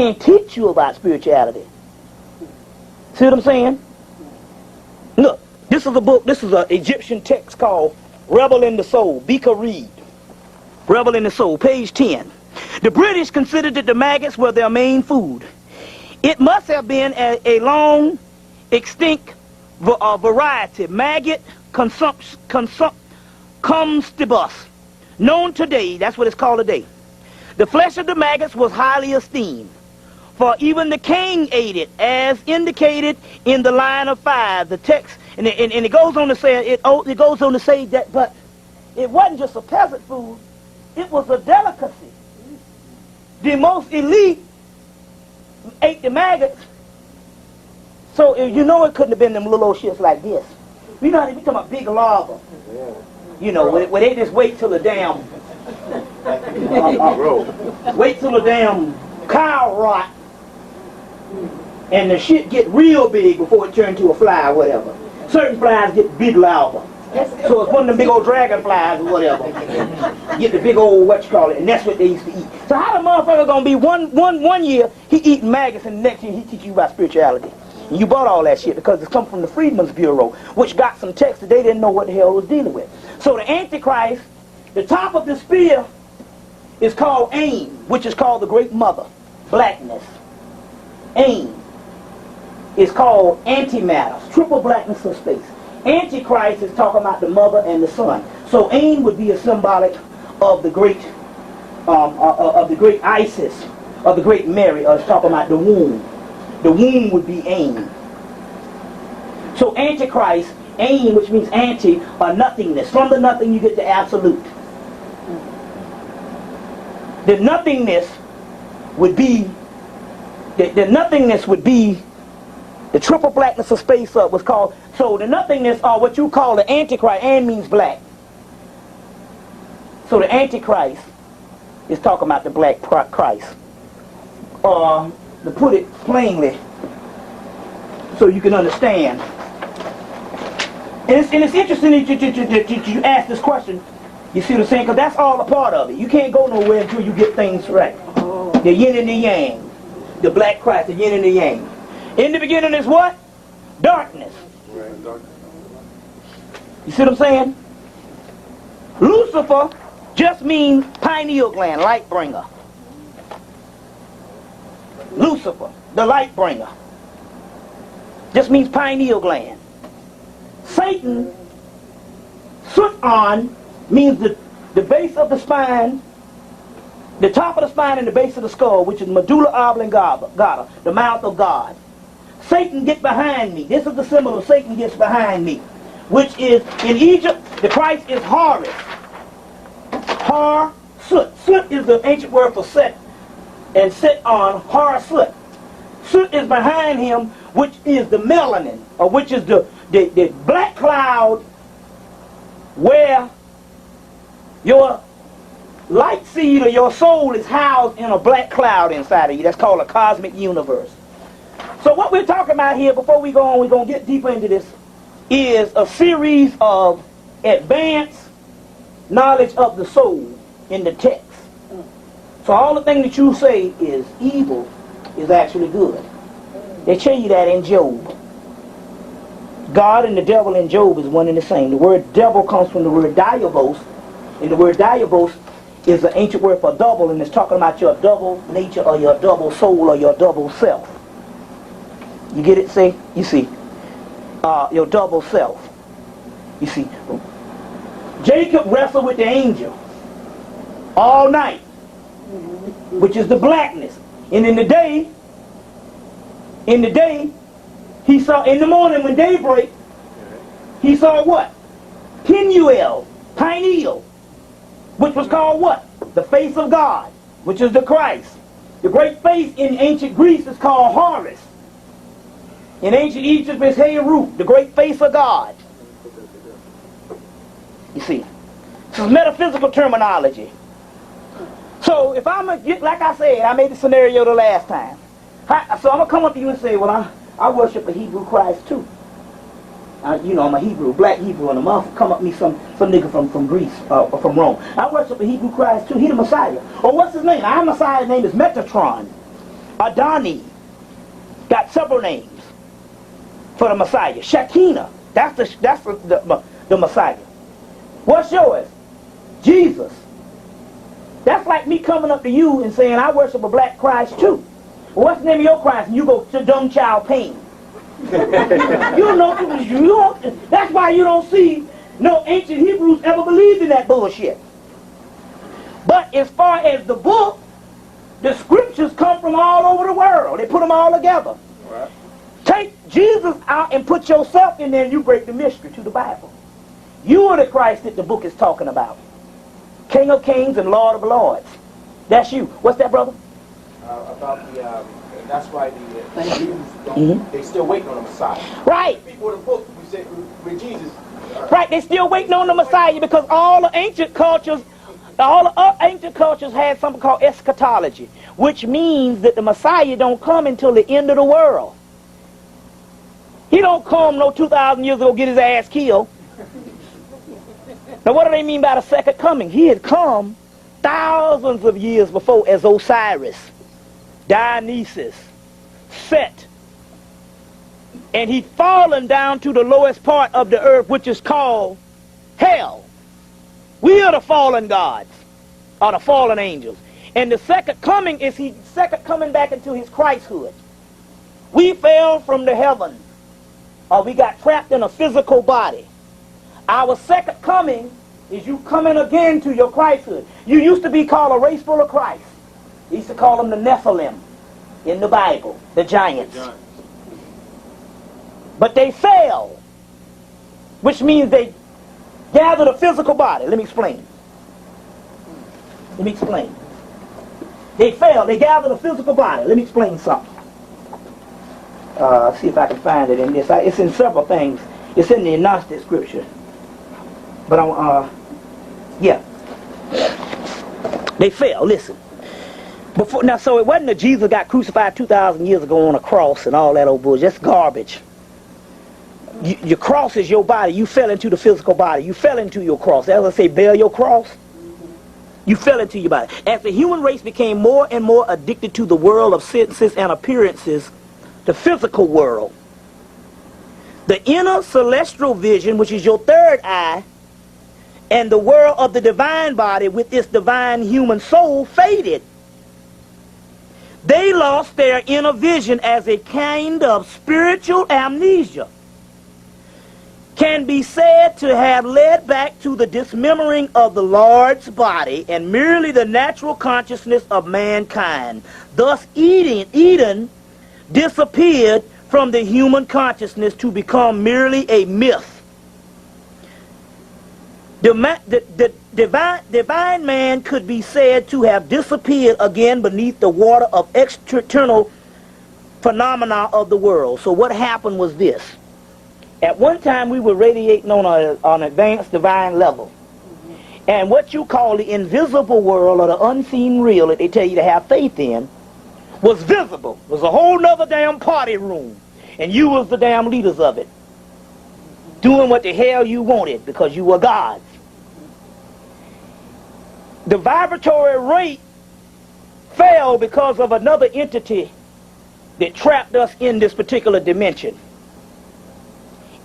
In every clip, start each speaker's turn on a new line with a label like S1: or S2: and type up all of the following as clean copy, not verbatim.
S1: can't teach you about spirituality. See what I'm saying? Look, this is a book, this is an Egyptian text called Rebel in the Soul. Bika Reed. Rebel in the Soul, page 10. The British considered that the maggots were their main food. It must have been a long extinct variety, maggot comestibus, known today, that's what it's called today. The flesh of the maggots was highly esteemed, for even the king ate it, as indicated in the line of 5. The text, and it goes on to say, it goes on to say that, but it wasn't just a peasant food, it was a delicacy. The most elite ate the maggots, so you know it couldn't have been them little old shits like this. We know how they be talking about big lava. You know, where they just wait till the damn cow rot and the shit get real big before it turns to a fly or whatever. Certain flies get big lava. So it's one of them big old dragonflies or whatever. Get the big old and that's what they used to eat. So how the motherfucker gonna be one year he eating maggots and the next year he teach you about spirituality? And you bought all that shit because it's come from the Freedmen's Bureau, which got some text that they didn't know what the hell it was dealing with. So the Antichrist, the top of the spear is called Ain, which is called the Great Mother, blackness. Ain is called antimatter, triple blackness of space. Antichrist is talking about the mother and the son. So Ain would be a symbolic of the great Isis, of the great Mary, or it's talking about the womb. The womb would be Ain. So Antichrist, Ain, which means anti, or nothingness. From the nothing you get the absolute. The nothingness would be, the triple blackness of space was called, so the nothingness, or what you call the Antichrist, and means black. So the Antichrist is talking about the black Christ. To put it plainly, so you can understand. And it's interesting that you ask this question. You see what I'm saying? Because that's all a part of it. You can't go nowhere until you get things right. The yin and the yang. The black Christ, the yin and the yang. In the beginning is what? Darkness. You see what I'm saying? Lucifer just means pineal gland, light bringer. Lucifer, the light bringer. Just means pineal gland. Satan, Sutan, means the base of the spine, the top of the spine and the base of the skull, which is medulla oblongata, the mouth of God. Satan, get behind me. This is the symbol of Satan gets behind me, which is, in Egypt, the Christ is Horus. Har-Sut. Sut is the ancient word for set, and set on Har-Sut. Sut is behind him, which is the melanin, or which is the black cloud where your light seed or your soul is housed in a black cloud inside of you. That's called a cosmic universe. So what we're talking about here, before we go on, we're going to get deeper into this, is a series of advanced knowledge of the soul in the text. So all the thing that you say is evil is actually good. They tell you that in Job. God and the devil in Job is one and the same. The word devil comes from the word diabos, and the word diabos is the ancient word for double, and it's talking about your double nature or your double soul or your double self. You get it? See? You see. Your double self. You see. Jacob wrestled with the angel all night, which is the blackness. And in the day, he saw, in the morning when daybreak, he saw what? Pineal, which was called what? The face of God, which is the Christ. The great face in ancient Greece is called Horus. In ancient Egypt is Heru, the great face of God. You see, this is metaphysical terminology. So if I'm like I said, I made the scenario the last time. So I'm going to come up to you and say, well, I worship a Hebrew Christ too. You know, I'm a Hebrew, black Hebrew, and a month come up to me some nigga from Greece, or from Rome. I worship a Hebrew Christ too. He the Messiah. Or what's his name? Our Messiah's name is Metatron. Adoni. Got several names for the Messiah. Shekinah. That's the Messiah. What's yours? Jesus. That's like me coming up to you and saying, I worship a black Christ too. Well, what's the name of your Christ? And you go to Dumb Child Pain. That's why you don't see no ancient Hebrews ever believed in that bullshit. But as far as the book, the scriptures come from all over the world. They put them all together. Right. Take Jesus out and put yourself in there and you break the mystery to the Bible. You are the Christ that the book is talking about. King of kings and Lord of lords. That's you. What's that, brother?
S2: About the, that's why the Jews don't, they still waiting on the Messiah.
S1: Right.
S2: Before the book, we said with Jesus.
S1: Right, they still waiting on the Messiah because all the ancient cultures had something called eschatology, which means that the Messiah don't come until the end of the world. He don't come no 2,000 years ago get his ass killed. Now what do they mean by the second coming? He had come thousands of years before as Osiris, Dionysus, Set. And he'd fallen down to the lowest part of the earth, which is called hell. We are the fallen gods, or the fallen angels. And the second coming is he second coming back into his Christhood. We fell from the heavens, or we got trapped in a physical body. Our second coming is you coming again to your Christhood. You used to be called a race full of Christ. They used to call them the Nephilim in the Bible, the giants. But they fell, which means they gathered a physical body. Let me explain. They fell. They gathered a physical body. Let me explain something. See if I can find it in this. It's in several things. It's in the Gnostic scripture. But yeah. They fell. Listen. Now, so it wasn't that Jesus got crucified 2,000 years ago on a cross and all that old bullshit. That's garbage. Your cross is your body. You fell into the physical body. You fell into your cross. As I say, bear your cross. You fell into your body. As the human race became more and more addicted to the world of senses and appearances, the physical world, the inner celestial vision, which is your third eye, and the world of the divine body with its divine human soul faded. They lost their inner vision as a kind of spiritual amnesia. Can be said to have led back to the dismembering of the Lord's body and merely the natural consciousness of mankind. Thus Eden disappeared from the human consciousness to become merely a myth. The divine man could be said to have disappeared again beneath the water of external phenomena of the world. So what happened was this. At one time, we were radiating on an advanced divine level. And what you call the invisible world or the unseen real that they tell you to have faith in was visible. It was a whole nother damn party room. And you was the damn leaders of it. Doing what the hell you wanted because you were gods. The vibratory rate fell because of another entity that trapped us in this particular dimension.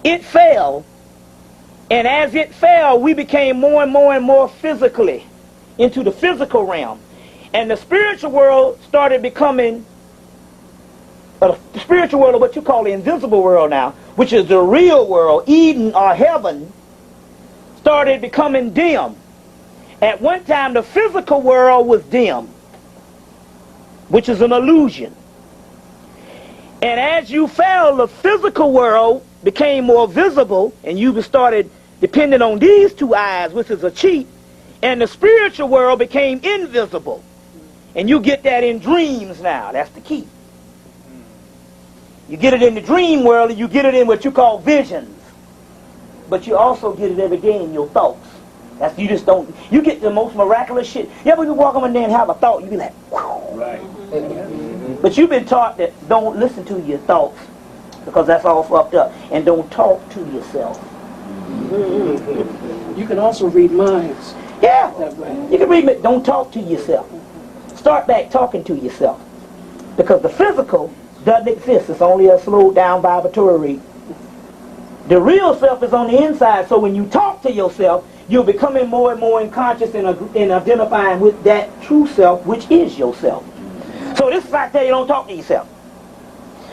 S1: It fell, and as it fell, we became more and more and more physically into the physical realm. And the spiritual world started becoming, the spiritual world, or what you call the invisible world now, which is the real world, Eden or heaven, started becoming dim. At one time, the physical world was dim, which is an illusion. And as you fell, the physical world became more visible, and you started depending on these two eyes, which is a cheat, and the spiritual world became invisible. And you get that in dreams now. That's the key. You get it in the dream world, and you get it in what you call visions. But you also get it every day in your thoughts. That's, you just don't, you get the most miraculous shit. You ever walk over there and have a thought, you be like, whew. Right. But you've been taught that don't listen to your thoughts, because that's all fucked up. And don't talk to yourself.
S3: You can also read minds.
S1: Yeah. You can read, don't talk to yourself. Start back talking to yourself. Because the physical doesn't exist. It's only a slowed down vibratory rate. The real self is on the inside, so when you talk to yourself, you're becoming more and more unconscious in identifying with that true self, which is yourself. So this is why I tell you don't talk to yourself.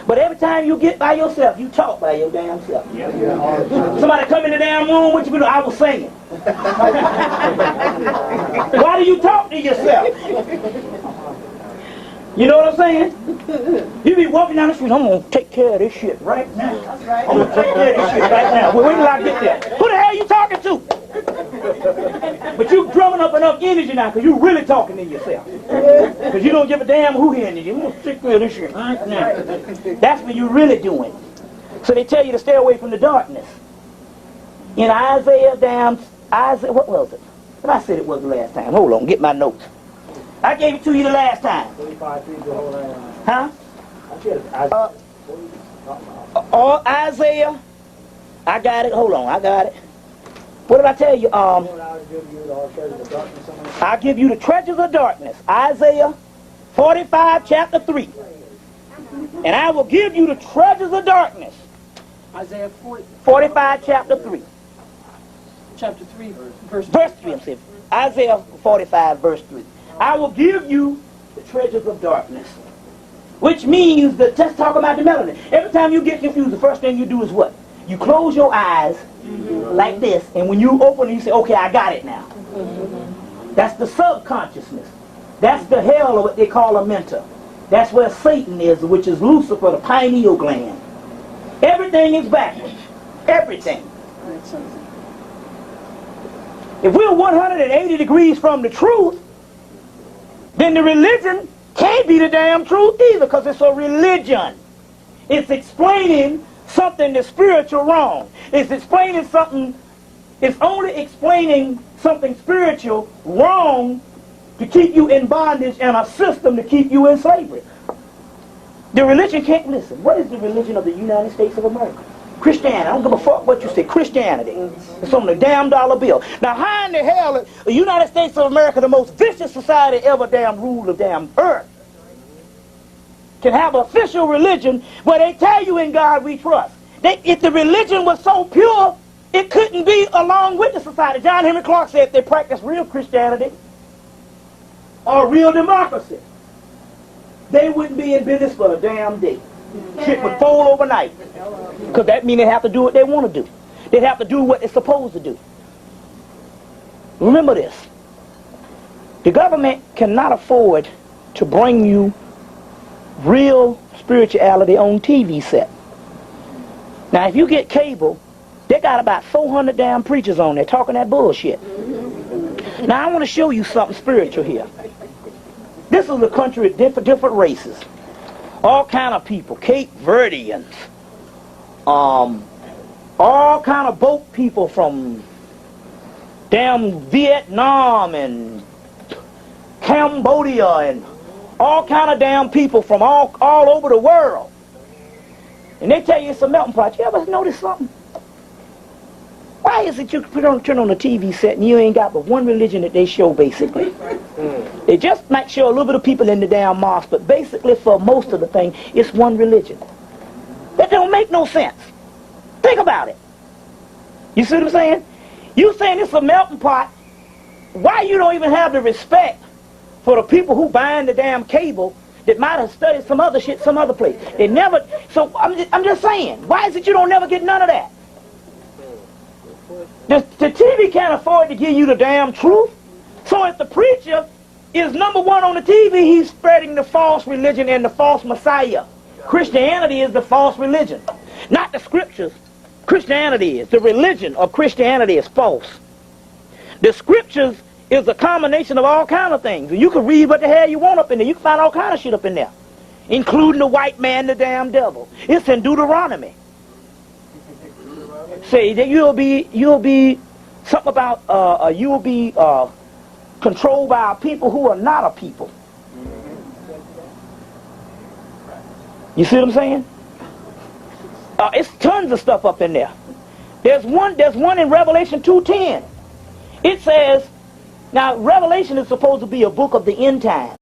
S1: But every time you get by yourself, you talk by your damn self. Somebody come in the damn room, what you do? I was singing. Why do you talk to yourself? You know what I'm saying? You be walking down the street, I'm going to take care of this shit right now. I'm going to take care of this shit right now. Well, wait till I get there. Who the hell you talking to? But you drumming up enough energy now because you really talking to yourself. Because you don't give a damn who hearing you. I'm going to take care of this shit right now. That's what you're really doing. So they tell you to stay away from the darkness. In Isaiah, what was it? What I said it was the last time. Hold on, get my notes. I gave it to you the last time. Huh? Isaiah. I got it. Hold on, I got it. What did I tell you? I'll give you the treasures of darkness. Isaiah 45, chapter 3. And I will give you the treasures of darkness.
S3: Isaiah
S1: 45, chapter 3.
S3: Chapter 3, verse
S1: 3, I'm saying. Isaiah 45, verse 3. I will give you the treasures of darkness. Which means that, just talk about the melanin. Every time you get confused, the first thing you do is what? You close your eyes like this, and when you open it, you say, okay, I got it now. That's the subconsciousness. That's the hell of what they call a mentor. That's where Satan is, which is Lucifer, the pineal gland. Everything is backwards. Everything. If we're 180 degrees from the truth, then the religion can't be the damn truth either, because it's a religion. It's explaining something that's spiritual wrong. It's explaining something, it's only explaining something spiritual wrong to keep you in bondage and a system to keep you in slavery. The religion can't, listen, what is the religion of the United States of America? Christianity. I don't give a fuck what you say. Christianity. It's on the damn dollar bill. Now, how in the hell is the United States of America, the most vicious society ever damn ruled the damn earth, can have official religion where they tell you in God we trust? If the religion was so pure, it couldn't be along with the society. John Henry Clark said if they practiced real Christianity or real democracy, they wouldn't be in business for a damn day. Shit would fold overnight. Because that means they have to do what they want to do. They'd have to do what they're supposed to do. Remember this. The government cannot afford to bring you real spirituality on TV set. Now, if you get cable, they got about 400 damn preachers on there talking that bullshit. Now, I want to show you something spiritual here. This is a country of different races. All kind of people, Cape Verdeans, all kind of boat people from damn Vietnam and Cambodia and all kind of damn people from all over the world. And they tell you it's a melting pot. You ever notice something? Why is it you turn on the TV set and you ain't got but one religion that they show, basically? They just might show a little bit of people in the damn mosque, but basically for most of the thing, it's one religion. That don't make no sense. Think about it. You see what I'm saying? You saying it's a melting pot. Why you don't even have the respect for the people who buying the damn cable that might have studied some other shit some other place? They never, so I'm just saying, why is it you don't never get none of that? The TV can't afford to give you the damn truth. So if the preacher is number one on the TV, he's spreading the false religion and the false Messiah. Christianity is the false religion. Not the scriptures. Christianity is. The religion of Christianity is false. The scriptures is a combination of all kind of things. And you can read what the hell you want up in there. You can find all kind of shit up in there. Including the white man, the damn devil. It's in Deuteronomy. Say that you'll be something about you will be controlled by a people who are not a people. You see what I'm saying? It's tons of stuff up in there. There's one in Revelation 2:10. It says, now Revelation is supposed to be a book of the end time.